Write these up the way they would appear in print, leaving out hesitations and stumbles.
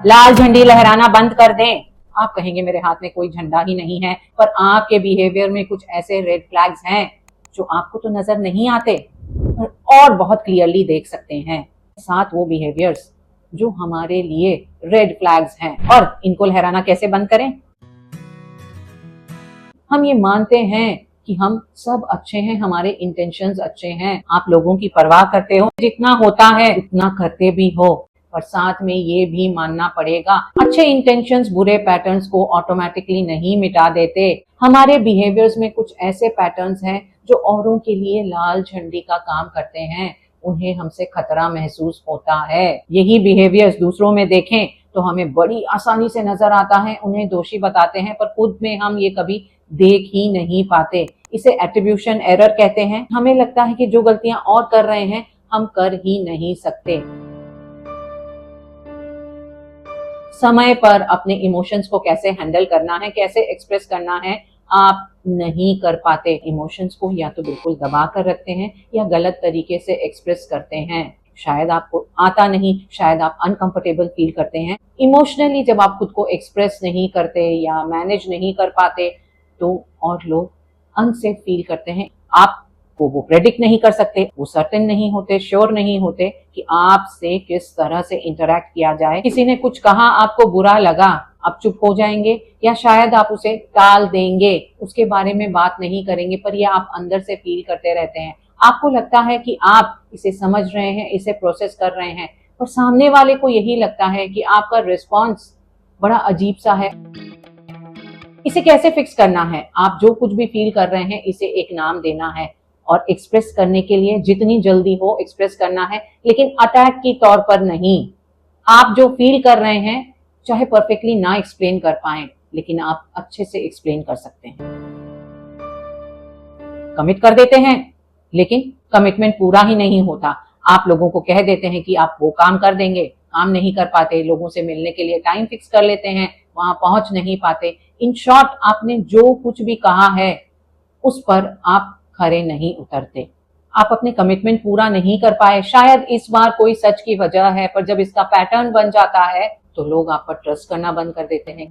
लाल झंडी लहराना बंद कर दें। आप कहेंगे मेरे हाथ में कोई झंडा ही नहीं है, पर आपके बिहेवियर में कुछ ऐसे रेड फ्लैग्स हैं जो आपको तो नजर नहीं आते और बहुत क्लियरली देख सकते हैं। 7 वो बिहेवियर्स जो हमारे लिए रेड फ्लैग्स हैं, और इनको लहराना कैसे बंद करें। हम ये मानते हैं कि हम सब अच्छे हैं, हमारे इंटेंशंस अच्छे हैं, आप लोगों की परवाह करते हो, जितना होता है उतना करते भी हो, पर साथ में ये भी मानना पड़ेगा अच्छे इंटेंशंस बुरे पैटर्न्स को ऑटोमेटिकली नहीं मिटा देते। हमारे बिहेवियर्स में कुछ ऐसे पैटर्न्स हैं जो औरों के लिए लाल झंडी का काम करते हैं, उन्हें हमसे खतरा महसूस होता है। यही बिहेवियर्स दूसरों में देखें तो हमें बड़ी आसानी से नजर आता है, उन्हें दोषी बताते हैं, पर खुद में हम ये कभी देख ही नहीं पाते। इसे एट्रीब्यूशन एरर कहते हैं। हमें लगता है कि जो गलतियां और कर रहे हैं हम कर ही नहीं सकते। समय पर अपने इमोशंस को कैसे हैंडल करना है, कैसे एक्सप्रेस करना है, आप नहीं कर पाते। इमोशंस को या तो बिल्कुल दबा कर रखते हैं या गलत तरीके से एक्सप्रेस करते हैं। शायद आपको आता नहीं, शायद आप अनकंफर्टेबल फील करते हैं इमोशनली। जब आप खुद को एक्सप्रेस नहीं करते या मैनेज नहीं कर पाते तो और लोग अनसेफ फील करते हैं। आपको वो प्रेडिक्ट नहीं कर सकते, वो सर्टेन नहीं होते, श्योर नहीं होते कि आपसे किस तरह से इंटरैक्ट किया जाए। किसी ने कुछ कहा, आपको बुरा लगा, आप चुप हो जाएंगे या शायद आप उसे टाल देंगे, उसके बारे में बात नहीं करेंगे, पर ये आप अंदर से फील करते रहते हैं। आपको लगता है कि आप इसे समझ रहे हैं, इसे प्रोसेस कर रहे हैं, पर सामने वाले को यही लगता है कि आपका रिस्पॉन्स बड़ा अजीब सा है। इसे कैसे फिक्स करना है? आप जो कुछ भी फील कर रहे हैं इसे एक नाम देना है और एक्सप्रेस करने के लिए जितनी जल्दी हो एक्सप्रेस करना है, लेकिन अटैक की तौर पर नहीं। आप जो फील कर रहे हैं चाहे परफेक्टली ना एक्सप्लेन कर पाए, लेकिन आप अच्छे से एक्सप्लेन कर सकते हैं। कमिट कर देते हैं लेकिन कमिटमेंट पूरा ही नहीं होता। आप लोगों को कह देते हैं कि आप वो काम कर देंगे, काम नहीं कर पाते। लोगों से मिलने के लिए टाइम फिक्स कर लेते हैं, वहां पहुंच नहीं पाते। इन शॉर्ट, आपने जो कुछ भी कहा है उस पर आप खरे नहीं उतरते। आप अपने कमिटमेंट पूरा नहीं कर पाए। शायद इस बार कोई सच की वजह है, पर जब इसका पैटर्न बन जाता है तो लोग आप पर ट्रस्ट करना बंद कर देते हैं।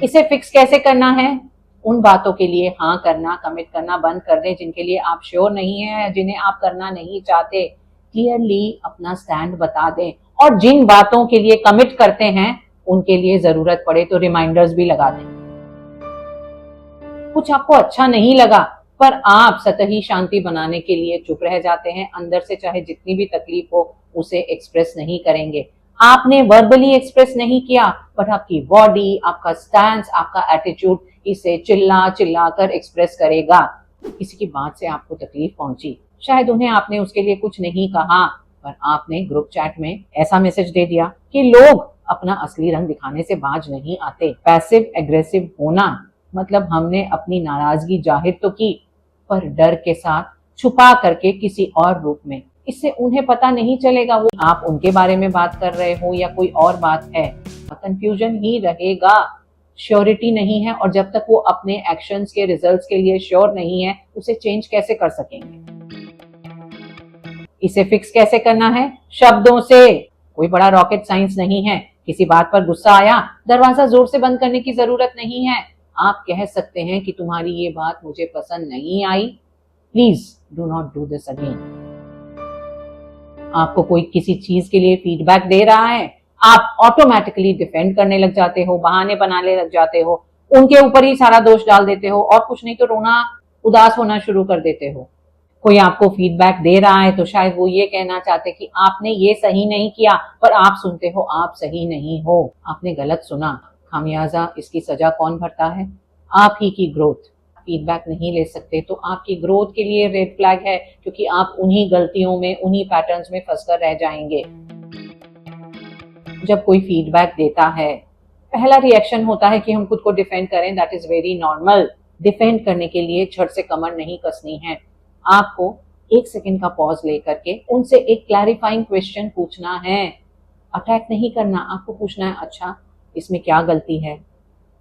इसे फिक्स कैसे करना है? उन बातों के लिए हाँ करना, कमिट करना बंद कर दें जिनके लिए आप श्योर नहीं है, जिन्हें आप करना नहीं चाहते। क्लियरली अपना स्टैंड बता दें, और जिन बातों के लिए कमिट करते हैं उनके लिए जरूरत पड़े तो रिमाइंडर्स भी लगा दें। कुछ आपको अच्छा नहीं लगा पर आप सतही शांति बनाने के लिए चुप रह जाते हैं, अंदर से चाहे जितनी भी तकलीफ हो उसे एक्सप्रेस नहीं करेंगे। आपने वर्बली एक्सप्रेस नहीं किया, पर आपकी बॉडी, आपका स्टैंस, आपका एटीट्यूड इसे चिल्ला चिल्ला कर एक्सप्रेस करेगा। किसी की बात से आपको तकलीफ पहुंची, शायद उन्हें आपने उसके लिए कुछ नहीं कहा, पर आपने ग्रुप चैट में ऐसा मैसेज दे दिया कि लोग अपना असली रंग दिखाने से बाज नहीं आते। पैसिव एग्रेसिव होना मतलब हमने अपनी नाराजगी जाहिर तो की, पर डर के साथ छुपा करके किसी और रूप में। इससे उन्हें पता नहीं चलेगा वो आप उनके बारे में बात कर रहे हो या कोई और बात है। कंफ्यूजन ही रहेगा, श्योरिटी नहीं है, और जब तक वो अपने एक्शंस के रिजल्ट्स के लिए श्योर नहीं है उसे चेंज कैसे कर सकेंगे। इसे फिक्स कैसे करना है? शब्दों से। कोई बड़ा रॉकेट साइंस नहीं है। किसी बात पर गुस्सा आया, दरवाजा जोर से बंद करने की जरूरत नहीं है। आप कह सकते हैं कि तुम्हारी ये बात मुझे पसंद नहीं आई, please do not do this again. आपको कोई किसी चीज के लिए फीडबैक दे रहा है, आप ऑटोमेटिकली डिफेंड करने लग जाते हो, बहाने बनाने लग जाते हो, उनके ऊपर ही सारा दोष डाल देते हो, और कुछ नहीं तो रोना, उदास होना शुरू कर देते हो। कोई आपको फीडबैक दे रहा है तो शायद वो ये कहना चाहते कि आपने ये सही नहीं किया, पर आप सुनते हो आप सही नहीं हो, आपने गलत सुना। खामियाजा इसकी सजा कौन भरता है? आप ही की ग्रोथ। फीडबैक नहीं ले सकते तो आपकी ग्रोथ के लिए रेड फ्लैग है, क्योंकि आप उन्हीं गलतियों में, उन्हीं पैटर्न्स में फंसकर रह जाएंगे। जब कोई फीडबैक देता है, पहला रिएक्शन होता है कि हम खुद को डिफेंड करें। That is very normal. Defend करने के लिए छड़ से कमर नहीं कसनी है। आपको 1 सेकंड का पॉज लेकर के उनसे एक क्लैरिफाइंग क्वेश्चन पूछना है। अटैक नहीं करना, आपको पूछना है, अच्छा इसमें क्या गलती है,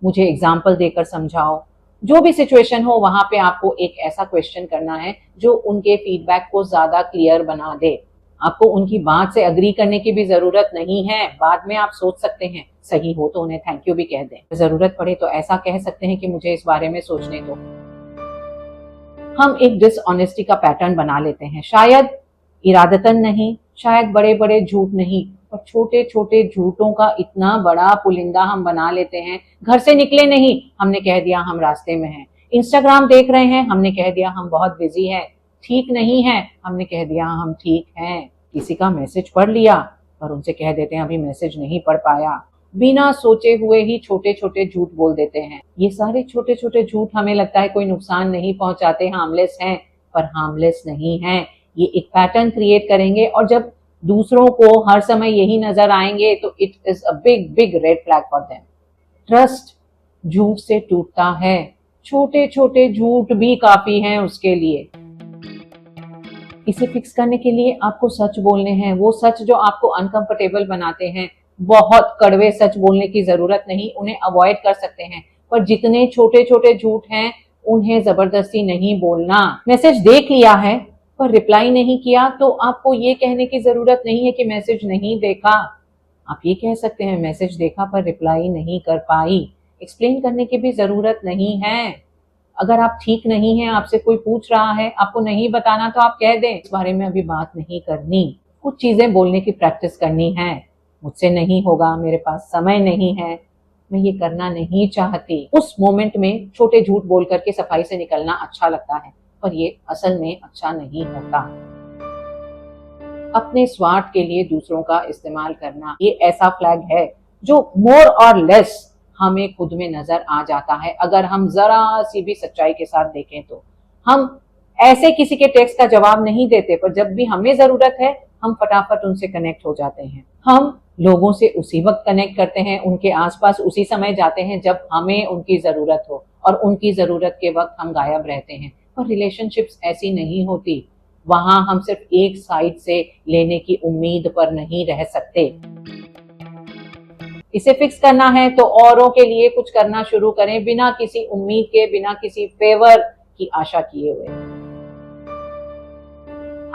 मुझे एग्जाम्पल देकर समझाओ। जो भी सिचुएशन हो वहां पे आपको एक ऐसा क्वेश्चन करना है जो उनके फीडबैक को ज्यादा क्लियर बना दे। आपको उनकी बात से अग्री करने की भी जरूरत नहीं है। बाद में आप सोच सकते हैं, सही हो तो उन्हें थैंक यू भी कह दें। जरूरत पड़े तो ऐसा कह सकते हैं कि मुझे इस बारे में सोचने दो। हम एक डिसऑनेस्टी का पैटर्न बना लेते हैं, शायद इरादतन नहीं, शायद बड़े बड़े झूठ नहीं, पर छोटे छोटे झूठों का इतना बड़ा पुलिंदा हम बना लेते हैं। घर से निकले नहीं, हमने कह दिया हम रास्ते में हैं। इंस्टाग्राम देख रहे हैं, हमने कह दिया हम बहुत बिजी हैं। ठीक नहीं है, हमने कह दिया हम ठीक हैं। किसी का मैसेज पढ़ लिया, पर उनसे कह देते हैं अभी मैसेज नहीं पढ़ पाया। बिना सोचे हुए ही छोटे छोटे झूठ बोल देते हैं। ये सारे छोटे छोटे झूठ हमें लगता है कोई नुकसान नहीं पहुंचाते, हार्मलेस हैं, पर हार्मलेस नहीं हैं। ये एक पैटर्न क्रिएट करेंगे और जब दूसरों को हर समय यही नजर आएंगे तो it is a big big red flag for them. Trust झूठ से टूटता है, छोटे छोटे झूठ भी काफी हैं उसके लिए। इसे फिक्स करने के लिए आपको सच बोलने हैं, वो सच जो आपको अनकंफर्टेबल बनाते हैं। बहुत कड़वे सच बोलने की जरूरत नहीं, उन्हें अवॉइड कर सकते हैं, पर जितने छोटे छोटे झूठ हैं उन्हें जबरदस्ती नहीं बोलना। मैसेज देख लिया है पर रिप्लाई नहीं किया, तो आपको ये कहने की जरूरत नहीं है कि मैसेज नहीं देखा। आप ये कह सकते हैं मैसेज देखा पर रिप्लाई नहीं कर पाई। एक्सप्लेन करने की भी जरूरत नहीं है। अगर आप ठीक नहीं हैं, आपसे कोई पूछ रहा है, आपको नहीं बताना तो आप कह दें इस बारे में अभी बात नहीं करनी। कुछ चीजें बोलने की प्रैक्टिस करनी है। मुझसे नहीं होगा, मेरे पास समय नहीं है, मैं ये करना नहीं चाहती। उस मोमेंट में छोटे झूठ बोल करके सफाई से निकलना अच्छा लगता है, पर ये असल में अच्छा नहीं होता। अपने स्वार्थ के लिए दूसरों का इस्तेमाल करना, ये ऐसा फ्लैग है जो मोर और लेस हमें खुद में नजर आ जाता है। अगर हम जरा सी भी सच्चाई के साथ देखें तो हम ऐसे किसी के टेक्स्ट का जवाब नहीं देते, पर जब भी हमें जरूरत है हम फटाफट उनसे कनेक्ट हो जाते हैं। हम लोगों से उसी वक्त कनेक्ट करते हैं, उनके आसपास उसी समय जाते हैं जब हमें उनकी जरूरत हो, और उनकी जरूरत के वक्त हम गायब रहते हैं। पर रिलेशनशिप्स ऐसी नहीं होती। वहां हम सिर्फ एक साइड से लेने की उम्मीद पर नहीं रह सकते। इसे फिक्स करना है तो औरों के लिए कुछ करना शुरू करें, बिना किसी उम्मीद के, बिना किसी फेवर की आशा किए हुए।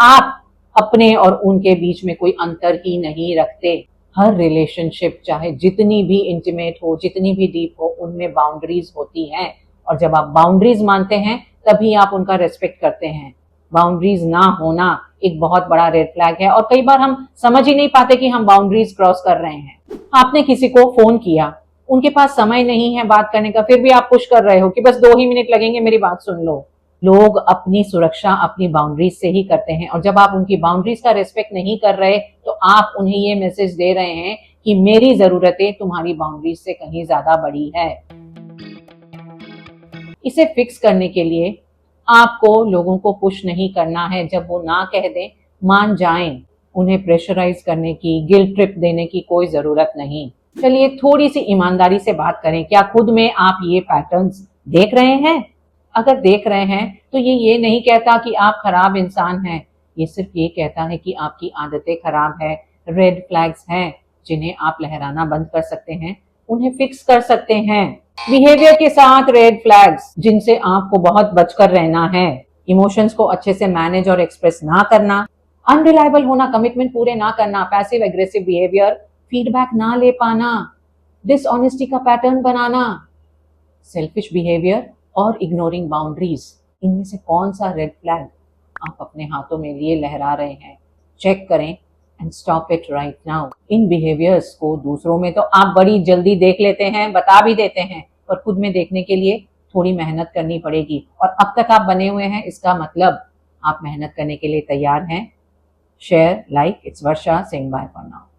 आप अपने और उनके बीच में कोई अंतर ही नहीं रखते। हर रिलेशनशिप चाहे जितनी भी इंटीमेट हो, जितनी भी डीप हो, उनमें बाउंड्रीज होती हैं, और जब आप बाउंड्रीज मानते हैं तभी आप उनका रेस्पेक्ट करते हैं। बाउंड्रीज ना होना एक बहुत बड़ा रेड फ्लैग है, और कई बार हम समझ ही नहीं पाते कि हम बाउंड्रीज क्रॉस कर रहे हैं। आपने किसी को फोन किया, उनके पास समय नहीं है बात करने का, फिर भी आप पुश कर रहे हो कि बस 2 ही मिनट लगेंगे, मेरी बात सुन लो। लोग अपनी सुरक्षा अपनी बाउंड्रीज से ही करते हैं, और जब आप उनकी बाउंड्रीज का रेस्पेक्ट नहीं कर रहे तो आप उन्हें ये मैसेज दे रहे हैं कि मेरी जरूरतें तुम्हारी बाउंड्रीज से कहीं ज्यादा बड़ी है। इसे फिक्स करने के लिए आपको लोगों को पुश नहीं करना है। जब वो ना कह दें, मान जाएं। उन्हें प्रेशराइज करने की, गिल्ट ट्रिप देने की कोई जरूरत नहीं। चलिए थोड़ी सी ईमानदारी से बात करें, क्या खुद में आप ये पैटर्न्स देख रहे हैं? अगर देख रहे हैं तो ये नहीं कहता कि आप खराब इंसान हैं, ये सिर्फ ये कहता है कि आपकी आदतें खराब है। रेड फ्लैग्स हैं जिन्हें आप लहराना बंद कर सकते हैं, उन्हें फिक्स कर सकते हैं। बिहेवियर के साथ रेड फ्लैग्स जिनसे आपको बहुत बचकर रहना है। इमोशंस को अच्छे से मैनेज और एक्सप्रेस ना करना, अनरिलायबल होना, कमिटमेंट पूरे ना करना, पैसिव एग्रेसिव बिहेवियर, फीडबैक ना ले पाना, डिसऑनेस्टी का पैटर्न बनाना, सेल्फिश बिहेवियर और इग्नोरिंग बाउंड्रीज। इनमें से कौन सा रेड फ्लैग आप अपने हाथों में लिए लहरा रहे हैं? चेक करें and stop it right now. In behaviours को दूसरों में तो आप बड़ी जल्दी देख लेते हैं, बता भी देते हैं, पर खुद में देखने के लिए थोड़ी मेहनत करनी पड़ेगी। और अब तक आप बने हुए हैं, इसका मतलब आप मेहनत करने के लिए तैयार हैं। Share, like, it's Varsha, saying bye for now.